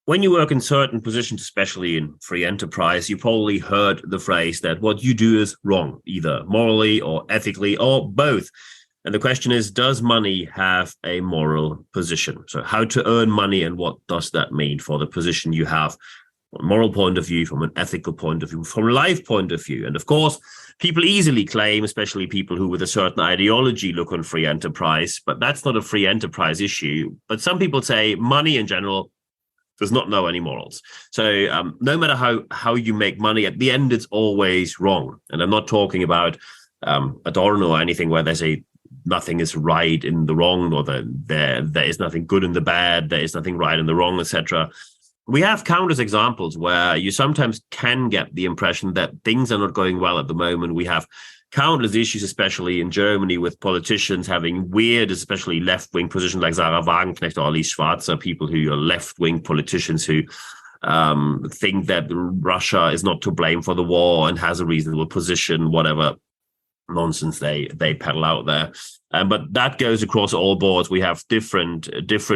When you work in certain positions, especially in free enterprise, you probably heard the phrase that what you do is wrong, either morally or ethically or both. And the question is, does money have a moral position? So how to earn money and what does that mean for the position you have from a moral point of view, from an ethical point of view, from a life point of view? And of course, people easily claim, especially people who with a certain ideology look on free enterprise, but that's not a free enterprise issue. But some people say money in general does not know any morals. So no matter how you make money, at the end, it's always wrong. And I'm not talking about Adorno or anything where they say nothing is right in the wrong, or there is nothing good in the bad, there is nothing right in the wrong, etc. We have countless examples where you sometimes can get the impression that things are not going well at the moment. We have countless issues, especially in Germany, with politicians having weird, especially left-wing positions like Sarah Wagenknecht or Alice Schwarzer, people who are left-wing politicians who think that Russia is not to blame for the war and has a reasonable position, whatever nonsense they peddle out there. But that goes across all boards. We have different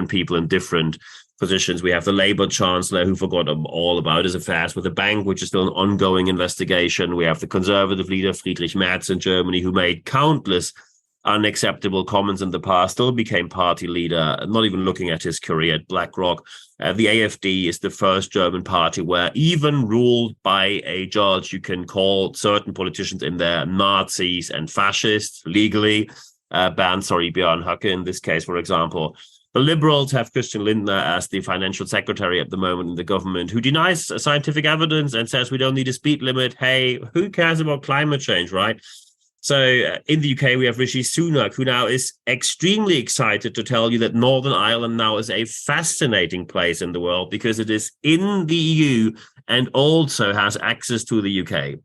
people in different positions. We have the Labour Chancellor who forgot all about his affairs with the bank, which is still an ongoing investigation. We have the Conservative leader Friedrich Merz in Germany, who made countless unacceptable comments in the past, still became party leader, not even looking at his career at BlackRock. The AfD is the first German party where, even ruled by a judge, you can call certain politicians in there Nazis and fascists legally. Björn Höcke in this case, for example. The Liberals have Christian Lindner as the financial secretary at the moment in the government, who denies scientific evidence and says we don't need a speed limit. Hey, who cares about climate change, right? So in the UK, we have Rishi Sunak, who now is extremely excited to tell you that Northern Ireland now is a fascinating place in the world because it is in the EU and also has access to the UK.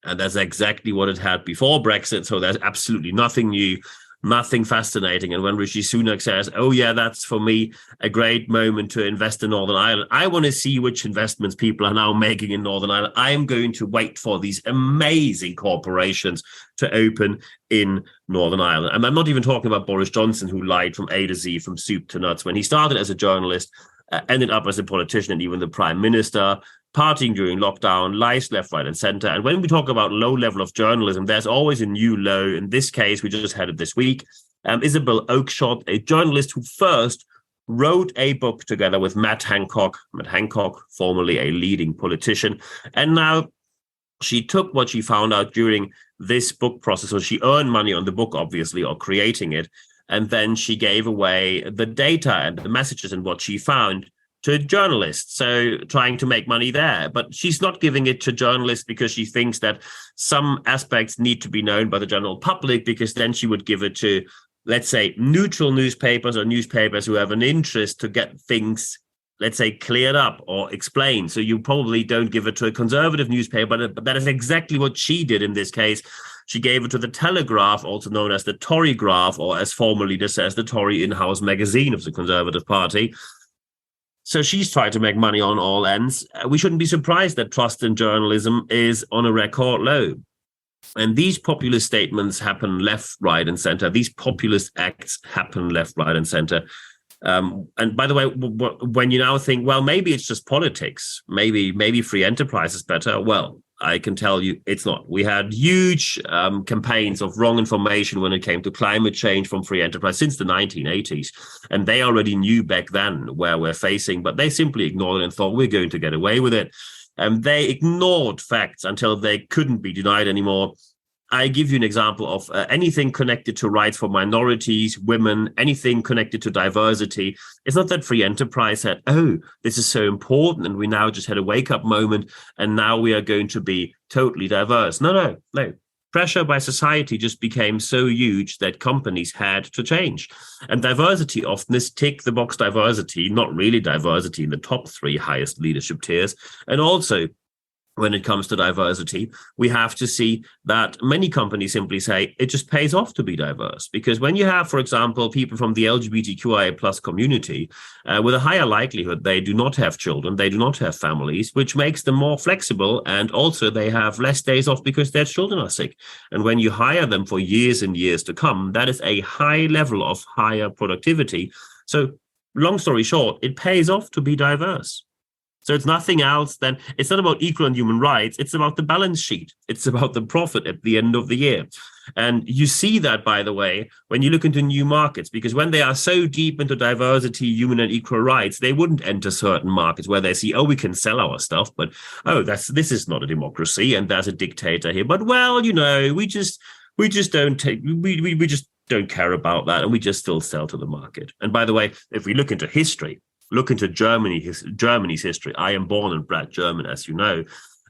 And that's exactly what it had before Brexit. So there's absolutely nothing new, nothing fascinating. And when Rishi Sunak says, oh, yeah, that's for me a great moment to invest in Northern Ireland, I want to see which investments people are now making in Northern Ireland. I am going to wait for these amazing corporations to open in Northern Ireland. And I'm not even talking about Boris Johnson, who lied from A to Z, from soup to nuts. When he started as a journalist, ended up as a politician and even the prime minister, partying during lockdown, lies left, right, and center. And when we talk about low level of journalism, there's always a new low. In this case, we just had it this week. Isabel Oakeshott, a journalist who first wrote a book together with Matt Hancock, formerly a leading politician. And now she took what she found out during this book process. So she earned money on the book, obviously, or creating it. And then she gave away the data and the messages and what she found to journalists, so trying to make money there. But she's not giving it to journalists because she thinks that some aspects need to be known by the general public, because then she would give it to, let's say, neutral newspapers or newspapers who have an interest to get things, let's say, cleared up or explained. So you probably don't give it to a conservative newspaper, but that is exactly what she did in this case. She gave it to the Telegraph, also known as the Torygraph, or as formerly this as the Tory in-house magazine of the Conservative Party. So she's tried to make money on all ends. We shouldn't be surprised that trust in journalism is on a record low. And these populist statements happen left, right, and center. These populist acts happen left, right, and center. And by the way, when you now think, well, maybe it's just politics, maybe free enterprise is better. Well, I can tell you it's not. We had huge campaigns of wrong information when it came to climate change from free enterprise since the 1980s. And they already knew back then where we're facing, but they simply ignored it and thought we're going to get away with it. They ignored facts until they couldn't be denied anymore. I give you an example of anything connected to rights for minorities, women, anything connected to diversity. It's not that free enterprise said, oh, this is so important, and we now just had a wake-up moment, and now we are going to be totally diverse. No. Pressure by society just became so huge that companies had to change. And diversity often is tick-the-box diversity, not really diversity in the top 3 highest leadership tiers. And also, when it comes to diversity, we have to see that many companies simply say it just pays off to be diverse. Because when you have, for example, people from the LGBTQIA plus community, with a higher likelihood, they do not have children, they do not have families, which makes them more flexible. And also they have less days off because their children are sick. And when you hire them for years and years to come, that is a high level of higher productivity. So long story short, it pays off to be diverse. So it's nothing else than, it's not about equal and human rights. It's about the balance sheet. It's about the profit at the end of the year. And you see that, by the way, when you look into new markets, because when they are so deep into diversity, human and equal rights, they wouldn't enter certain markets where they see, oh, we can sell our stuff, but this is not a democracy and there's a dictator here. But well, we just don't don't care about that, and we just still sell to the market. And by the way, if we look into history, look into Germany's history. I am born and bred German, as you know.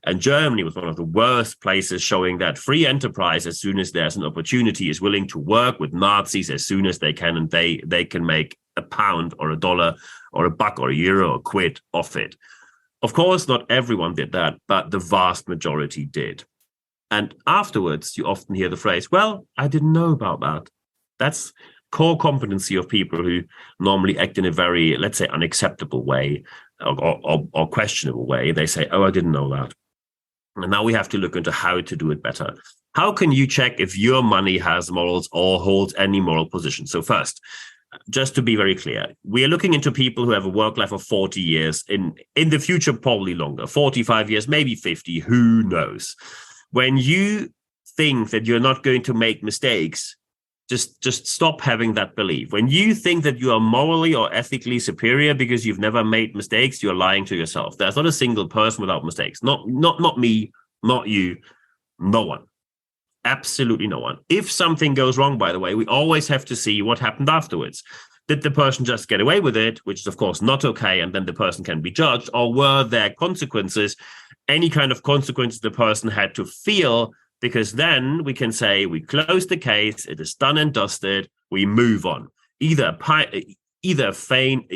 And Germany was one of the worst places, showing that free enterprise, as soon as there's an opportunity, is willing to work with Nazis as soon as they can, and they can make a pound or a dollar or a buck or a euro or quid off it. Of course, not everyone did that, but the vast majority did. And afterwards, you often hear the phrase, well, I didn't know about that. That's core competency of people who normally act in a very, let's say, unacceptable way or questionable way. They say, oh, I didn't know that. And now we have to look into how to do it better. How can you check if your money has morals or holds any moral position? So first, just to be very clear, we are looking into people who have a work life of 40 years, in the future, probably longer, 45 years, maybe 50, who knows? When you think that you're not going to make mistakes, just stop having that belief. When you think that you are morally or ethically superior because you've never made mistakes, you're lying to yourself. There's not a single person without mistakes. Not me, not you, no one. Absolutely no one. If something goes wrong, by the way, we always have to see what happened afterwards. Did the person just get away with it, which is, of course, not okay, and then the person can be judged, or were there consequences, any kind of consequences the person had to feel? Because then we can say we close the case, it is done and dusted, we move on. Either a fine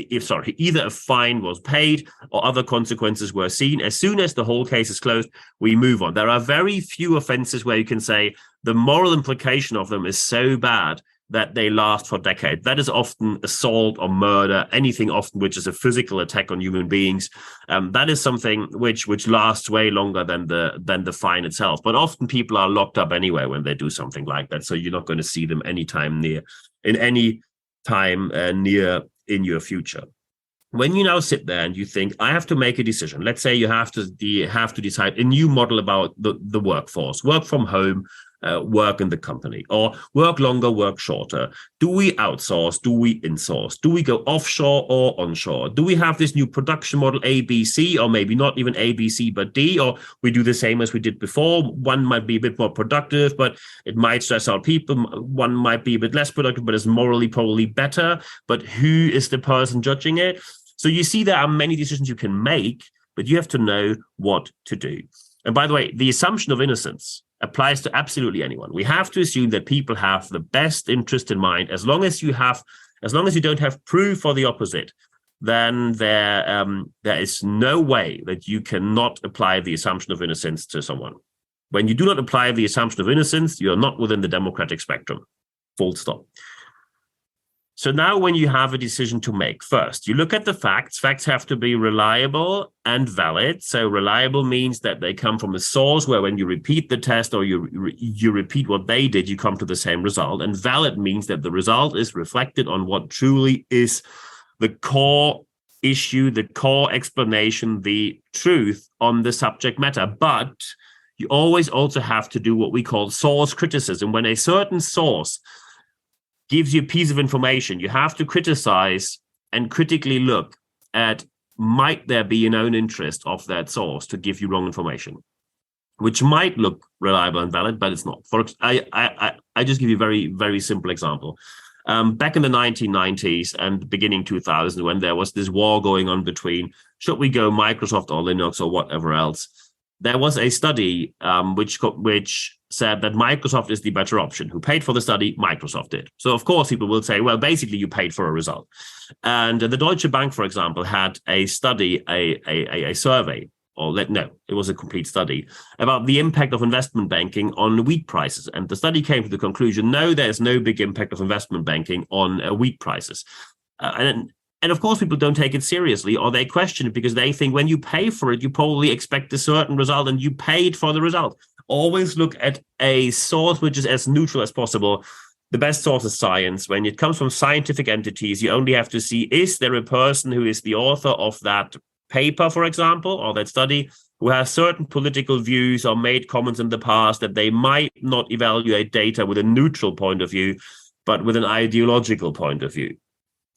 was paid or other consequences were seen. As soon as the whole case is closed, we move on. There are very few offenses where you can say the moral implication of them is so bad that they last for decades. That is often assault or murder, anything often which is a physical attack on human beings. That is something which lasts way longer than the fine itself. But often people are locked up anyway when they do something like that. So you're not going to see them in your future. When you now sit there and you think, I have to make a decision. Let's say you have to decide a new model about the workforce, work from home, work in the company, or work longer, work shorter. Do we outsource? Do we insource? Do we go offshore or onshore? Do we have this new production model ABC, or maybe not even ABC, but D, or we do the same as we did before? One might be a bit more productive, but it might stress out people. One might be a bit less productive, but is morally probably better. But who is the person judging it? So you see, there are many decisions you can make, but you have to know what to do. And by the way, the assumption of innocence applies to absolutely anyone. We have to assume that people have the best interest in mind. As long as you don't have proof for the opposite, then there is no way that you cannot apply the assumption of innocence to someone. When you do not apply the assumption of innocence, you are not within the democratic spectrum. Full stop. So now when you have a decision to make, first, you look at the facts. Facts have to be reliable and valid. So reliable means that they come from a source where when you repeat the test or you repeat what they did, you come to the same result. And valid means that the result is reflected on what truly is the core issue, the core explanation, the truth on the subject matter. But you always also have to do what we call source criticism. When a certain source gives you a piece of information, you have to criticize and critically look at, might there be an own interest of that source to give you wrong information, which might look reliable and valid, but it's not. I just give you a very, very simple example. Back in the 1990s and beginning 2000, when there was this war going on between should we go Microsoft or Linux or whatever else, there was a study which said that Microsoft is the better option. Who paid for the study? Microsoft did. So, of course, people will say, well, basically, you paid for a result. And the Deutsche Bank, for example, had a study, a survey, it was a complete study about the impact of investment banking on wheat prices. And the study came to the conclusion, no, there's no big impact of investment banking on wheat prices. And of course, people don't take it seriously, or they question it because they think when you pay for it, you probably expect a certain result and you paid for the result. Always look at a source which is as neutral as possible. the best source is science. When it comes from scientific entities, you only have to see, is there a person who is the author of that paper, for example, or that study, who has certain political views or made comments in the past that they might not evaluate data with a neutral point of view, but with an ideological point of view.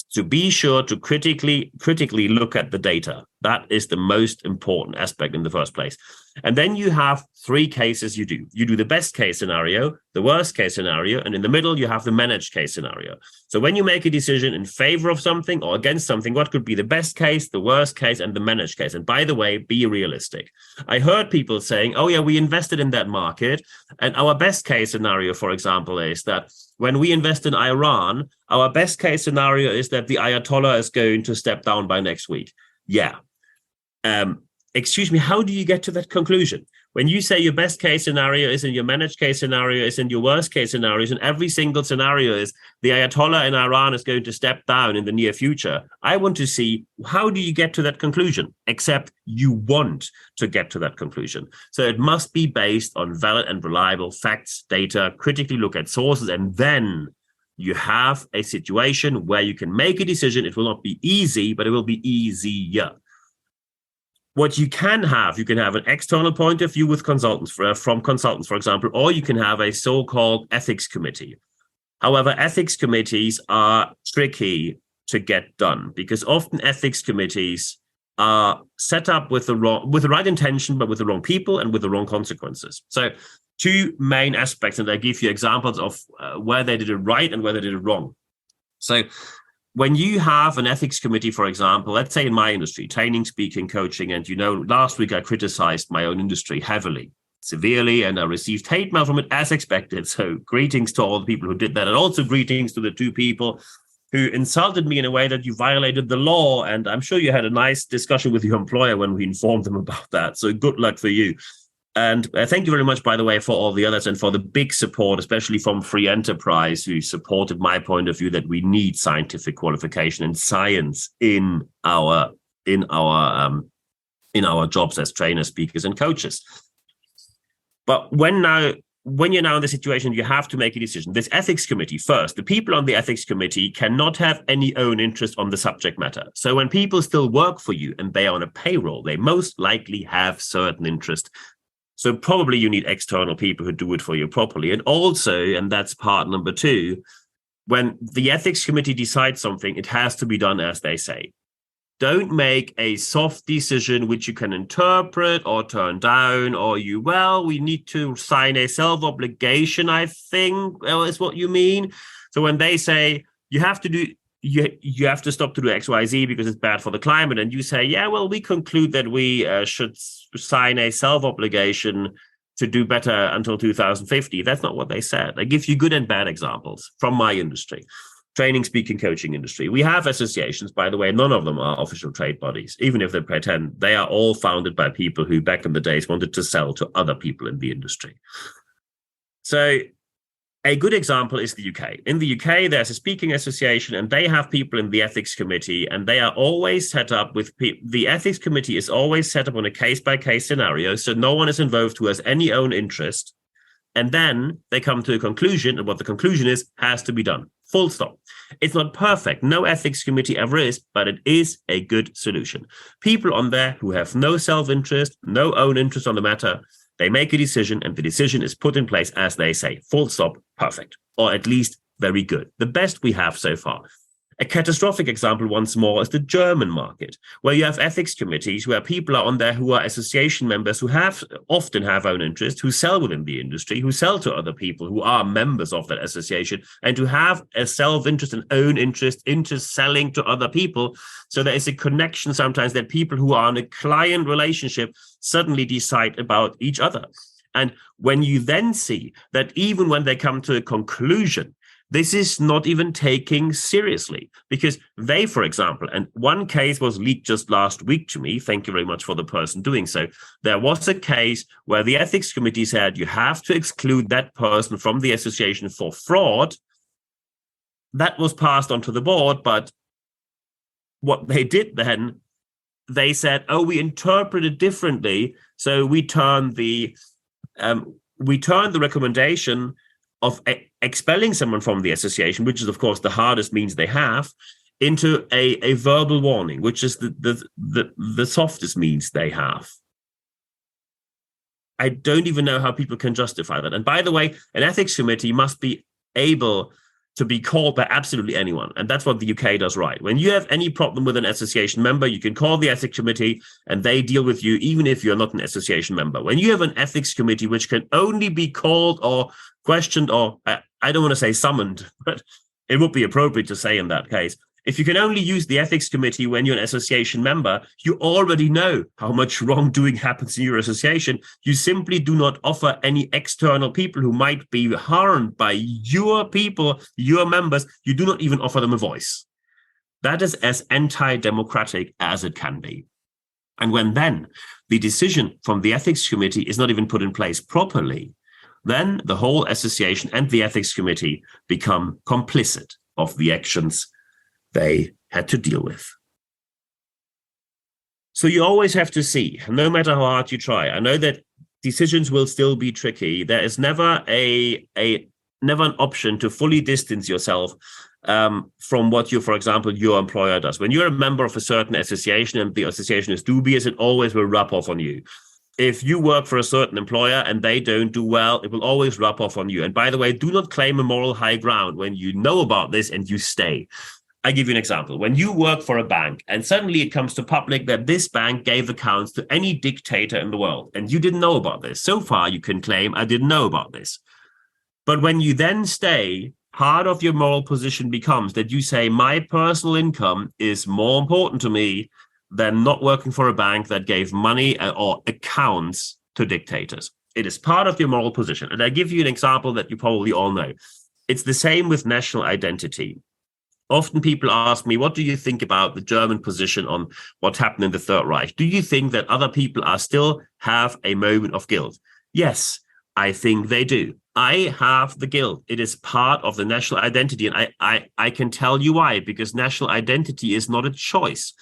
So be sure to critically look at the data. That is the most important aspect in the first place. And then you have three cases you do. You do the best case scenario, the worst case scenario, and in the middle, you have the managed case scenario. So when you make a decision in favor of something or against something, what could be the best case, the worst case, and the managed case? And by the way, be realistic. I heard people saying, oh yeah, we invested in that market. And our best case scenario, for example, is that when we invest in Iran, our best case scenario is that the Ayatollah is going to step down by next week. Yeah. Excuse me, how do you get to that conclusion? When you say your best case scenario is in your managed case scenario, is in your worst case scenarios, and every single scenario is the Ayatollah in Iran is going to step down in the near future, I want to see, how do you get to that conclusion? Except you want to get to that conclusion. So it must be based on valid and reliable facts, data, critically look at sources, and then you have a situation where you can make a decision. It will not be easy, but it will be easier. What you can have an external point of view with consultants, from consultants, for example, or you can have a so-called ethics committee. However, ethics committees are tricky to get done because often ethics committees are set up with the right intention, but with the wrong people and with the wrong consequences. So two main aspects, and I give you examples of where they did it right and where they did it wrong. So when you have an ethics committee, for example, let's say in my industry, training, speaking, coaching, and last week I criticized my own industry heavily, severely, and I received hate mail from it as expected. So greetings to all the people who did that, and also greetings to the two people who insulted me in a way that you violated the law. And I'm sure you had a nice discussion with your employer when we informed them about that. So good luck for you. And thank you very much, by the way, for all the others and for the big support, especially from Free Enterprise, who supported my point of view that we need scientific qualification and science in our jobs as trainers, speakers, and coaches. But when you're now in the situation, you have to make a decision. This ethics committee, first, the people on the ethics committee cannot have any own interest on the subject matter. So when people still work for you and they are on a payroll, they most likely have certain interest. So probably you need external people who do it for you properly. And also, and that's part number two, when the ethics committee decides something, it has to be done as they say. Don't make a soft decision which you can interpret or turn down, or we need to sign a self-obligation, I think, is what you mean. So when they say you have to stop to do XYZ because it's bad for the climate, and you say, we conclude that we should sign a self-obligation to do better until 2050. That's not what they said. I give you good and bad examples from my industry, training, speaking, coaching industry. We have associations, by the way, none of them are official trade bodies, even if they pretend. They are all founded by people who back in the days wanted to sell to other people in the industry. So a good example is the UK. In the UK, there's a speaking association, and they have people in the ethics committee, and they are always set up with the ethics committee is always set up on a case-by-case scenario, so no one is involved who has any own interest. And then they come to a conclusion, and what the conclusion is has to be done. Full stop. It's not perfect. No ethics committee ever is, but it is a good solution. People on there who have no self-interest, no own interest on the matter, they make a decision, and the decision is put in place as they say. Full stop, perfect, or at least very good. The best we have so far. A catastrophic example, once more, is the German market, where you have ethics committees where people are on there who are association members who often have own interest, who sell within the industry, who sell to other people who are members of that association, and who have a self-interest and own interest into selling to other people. So there is a connection sometimes that people who are in a client relationship suddenly decide about each other. And when you then see that even when they come to a conclusion, this is not even taking seriously, because they, for example, and one case was leaked just last week to me. Thank you very much for the person doing so. There was a case where the ethics committee said you have to exclude that person from the association for fraud. That was passed on to the board, but what they did then, they said, we interpret it differently. So we turned the recommendation expelling someone from the association, which is, of course, the hardest means they have, into a verbal warning, which is the softest means they have. I don't even know how people can justify that. And by the way, an ethics committee must be able to be called by absolutely anyone. And that's what the UK does right. When you have any problem with an association member, you can call the ethics committee and they deal with you, even if you're not an association member. When you have an ethics committee, which can only be called or questioned, or I don't want to say summoned, but it would be appropriate to say in that case, if you can only use the ethics committee when you're an association member, you already know how much wrongdoing happens in your association. You simply do not offer any external people who might be harmed by your people, your members. You do not even offer them a voice. That is as anti-democratic as it can be. And when then the decision from the ethics committee is not even put in place properly, then the whole association and the ethics committee become complicit of the actions they had to deal with. So you always have to see, no matter how hard you try. I know that decisions will still be tricky. There is never never an option to fully distance yourself from what for example, your employer does. When you're a member of a certain association and the association is dubious, it always will rub off on you. If you work for a certain employer and they don't do well, it will always rub off on you. And by the way, do not claim a moral high ground when you know about this and you stay. I give you an example. When you work for a bank and suddenly it comes to public that this bank gave accounts to any dictator in the world, and you didn't know about this. So far, you can claim, I didn't know about this. But when you then stay, part of your moral position becomes that you say, my personal income is more important to me than not working for a bank that gave money or accounts to dictators. It is part of your moral position. And I give you an example that you probably all know. It's the same with national identity. Often people ask me, what do you think about the German position on what happened in the Third Reich? Do you think that other people are still have a moment of guilt? Yes, I think they do. I have the guilt. It is part of the national identity. And I can tell you why, because national identity is not a choice.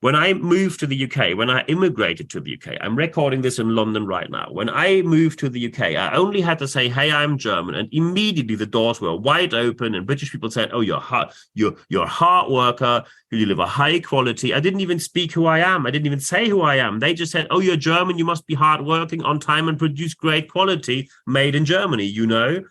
When I moved to the UK, when I immigrated to the UK, I'm recording this in London right now. When I moved to the UK, I only had to say, hey, I'm German. And immediately the doors were wide open and British people said, oh, you're a hard worker, you live a high quality. I didn't even speak who I am. I didn't even say who I am. They just said, oh, you're German. You must be hardworking, on time and produce great quality, made in Germany, you know.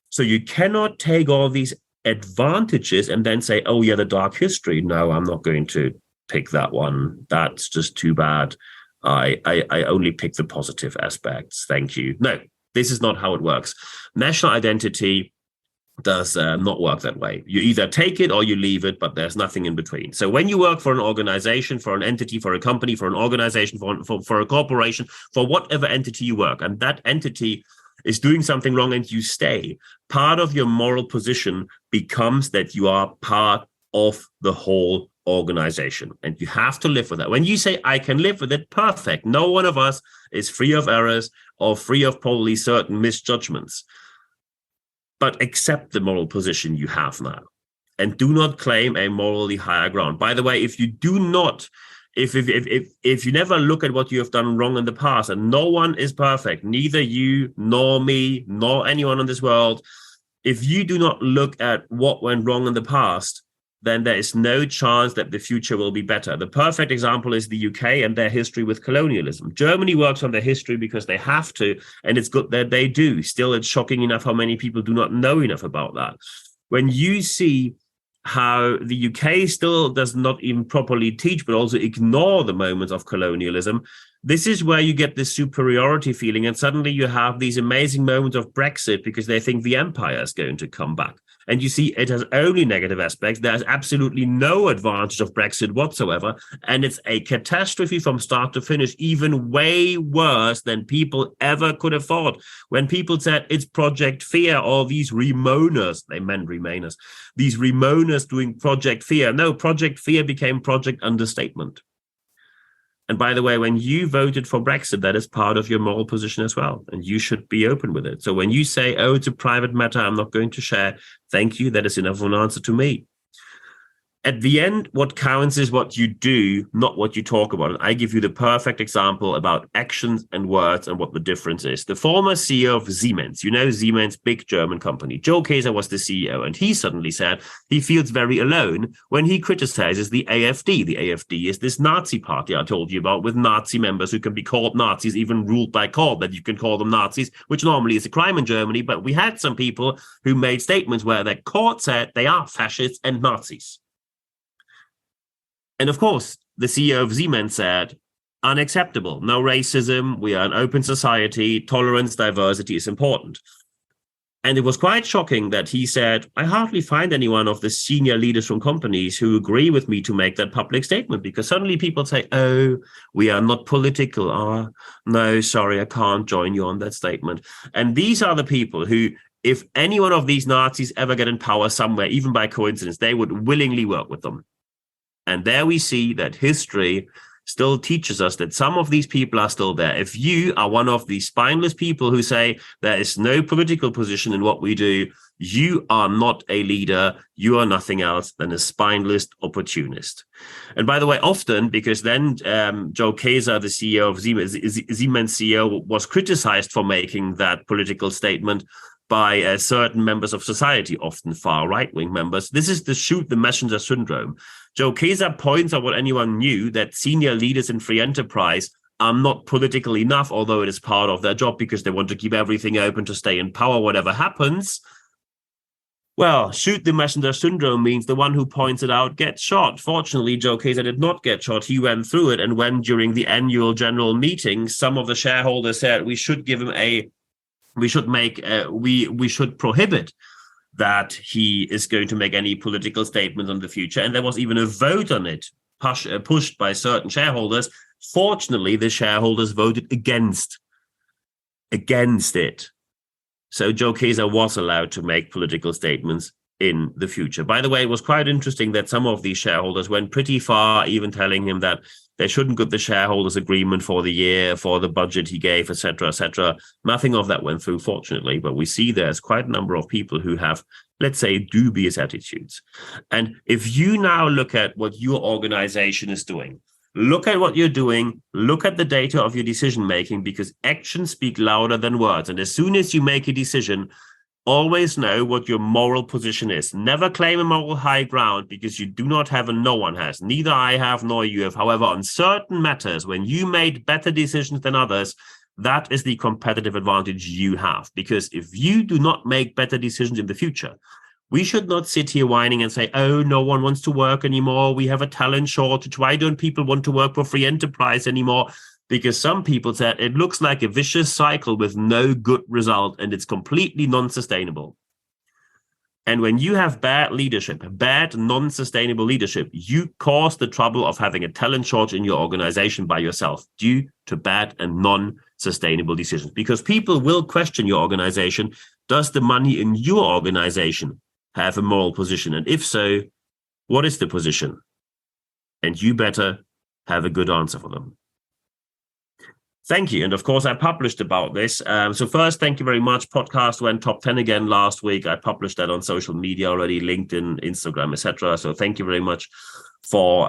So you cannot take all these advantages and then say, oh, yeah, the dark history. No, I'm not going to pick that one. That's just too bad. I only pick the positive aspects. Thank you. No, this is not how it works. National identity does not work that way. You either take it or you leave it, but there's nothing in between. So when you work for an organization, for an entity, for a company, for an organization, for a corporation, for whatever entity you work, and that entity is doing something wrong and you stay, part of your moral position becomes that you are part of the whole organization, and you have to live with that. When you say I can live with it, perfect. No one of us is free of errors or free of probably certain misjudgments, but accept the moral position you have now and do not claim a morally higher ground. By the way, if you do not, if you never look at what you have done wrong in the past, and no one is perfect, neither you nor me nor anyone in this world, if you do not look at what went wrong in the past, then there is no chance that the future will be better. The perfect example is the UK and their history with colonialism. Germany works on their history because they have to, and it's good that they do. Still, it's shocking enough how many people do not know enough about that. When you see how the UK still does not even properly teach, but also ignore the moments of colonialism, this is where you get this superiority feeling. And suddenly you have these amazing moments of Brexit because they think the empire is going to come back. And you see, it has only negative aspects. There's absolutely no advantage of Brexit whatsoever. And it's a catastrophe from start to finish, even way worse than people ever could have thought. When people said it's Project Fear or these Remoaners, they meant Remainers, these Remoaners doing Project Fear. No, Project Fear became Project Understatement. And by the way, when you voted for Brexit, that is part of your moral position as well. And you should be open with it. So when you say, oh, it's a private matter, I'm not going to share, thank you, that is enough of an answer to me. At the end, what counts is what you do, not what you talk about. And I give you the perfect example about actions and words and what the difference is. The former CEO of Siemens, Siemens, big German company, Joe Kaeser was the CEO, and he suddenly said he feels very alone when he criticizes the AfD. The AfD is this Nazi party I told you about, with Nazi members who can be called Nazis, even ruled by court, that you can call them Nazis, which normally is a crime in Germany. But we had some people who made statements where the court said they are fascists and Nazis. And of course, the CEO of Siemens said, unacceptable, no racism, we are an open society, tolerance, diversity is important. And it was quite shocking that he said, I hardly find anyone of the senior leaders from companies who agree with me to make that public statement, because suddenly people say, oh, we are not political. Oh, no, sorry, I can't join you on that statement. And these are the people who, if any one of these Nazis ever get in power somewhere, even by coincidence, they would willingly work with them. And there we see that history still teaches us that some of these people are still there. If you are one of these spineless people who say there is no political position in what we do, you are not a leader. You are nothing else than a spineless opportunist. And by the way, often, because then Joe Kaeser, the CEO of Siemens CEO, was criticized for making that political statement by certain members of society, often far right-wing members. This is the shoot the messenger syndrome. Joe Kaeser points out what anyone knew, that senior leaders in free enterprise are not political enough, although it is part of their job because they want to keep everything open to stay in power, whatever happens. Well, shoot the messenger syndrome means the one who points it out gets shot. Fortunately, Joe Kaeser did not get shot. He went through it. And when during the annual general meeting, some of the shareholders said we should give him we should prohibit that he is going to make any political statements on the future. And there was even a vote on it, pushed by certain shareholders. Fortunately, the shareholders voted against it. So Joe Kaeser was allowed to make political statements in the future. By the way, it was quite interesting that some of these shareholders went pretty far, even telling him that they shouldn't get the shareholders' agreement for the year, for the budget he gave, etc., etc. Nothing of that went through, fortunately, but we see there's quite a number of people who have, let's say, dubious attitudes. And if you now look at what your organization is doing, look at what you're doing, look at the data of your decision-making, because actions speak louder than words. And as soon as you make a decision, always know what your moral position is. Never claim a moral high ground, because you do not have and no one has. Neither I have nor you have. However, on certain matters, when you made better decisions than others, that is the competitive advantage you have. Because if you do not make better decisions in the future, we should not sit here whining and say, oh, no one wants to work anymore. We have a talent shortage. Why don't people want to work for free enterprise anymore? Because some people said it looks like a vicious cycle with no good result, and it's completely non-sustainable. And when you have bad leadership, bad non-sustainable leadership, you cause the trouble of having a talent shortage in your organization by yourself due to bad and non-sustainable decisions. Because people will question your organization. Does the money in your organization have a moral position? And if so, what is the position? And you better have a good answer for them. Thank you. And of course, I published about this. So first, thank you very much. Podcast went top 10 again last week. I published that on social media already, LinkedIn, Instagram, etc. So thank you very much for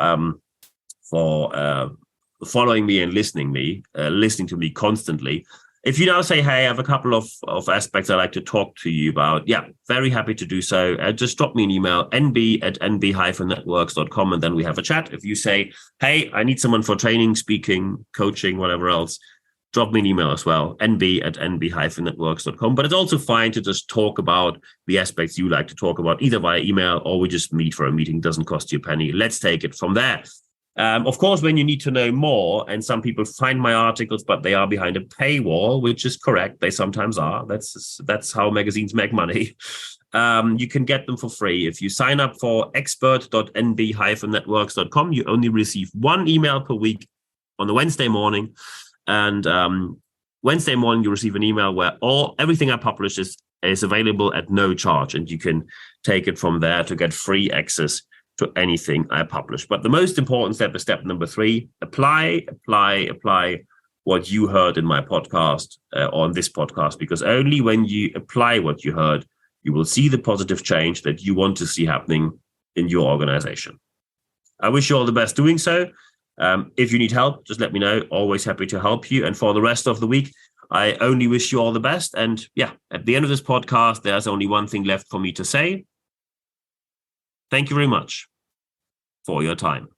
following me and listening to me constantly. If you now say, hey, I have a couple of aspects I'd like to talk to you about, yeah, very happy to do so. Just drop me an email, nb@nb-networks.com, and then we have a chat. If you say, hey, I need someone for training, speaking, coaching, whatever else, drop me an email as well, nb@nb-networks.com. But it's also fine to just talk about the aspects you like to talk about, either via email or we just meet for a meeting. It doesn't cost you a penny. Let's take it from there. Of course, when you need to know more, and some people find my articles, but they are behind a paywall, which is correct. They sometimes are. That's how magazines make money. You can get them for free. If you sign up for expert.nb-networks.com, you only receive one email per week on a Wednesday morning. And Wednesday morning, you receive an email where everything I publish is available at no charge. And you can take it from there to get free access to anything I publish. But the most important step is step number 3. Apply what you heard in my podcast, on this podcast, because only when you apply what you heard, you will see the positive change that you want to see happening in your organization. I wish you all the best doing so. If you need help, just let me know. Always happy to help you. And for the rest of the week, I only wish you all the best. And yeah, at the end of this podcast, there's only one thing left for me to say. Thank you very much for your time.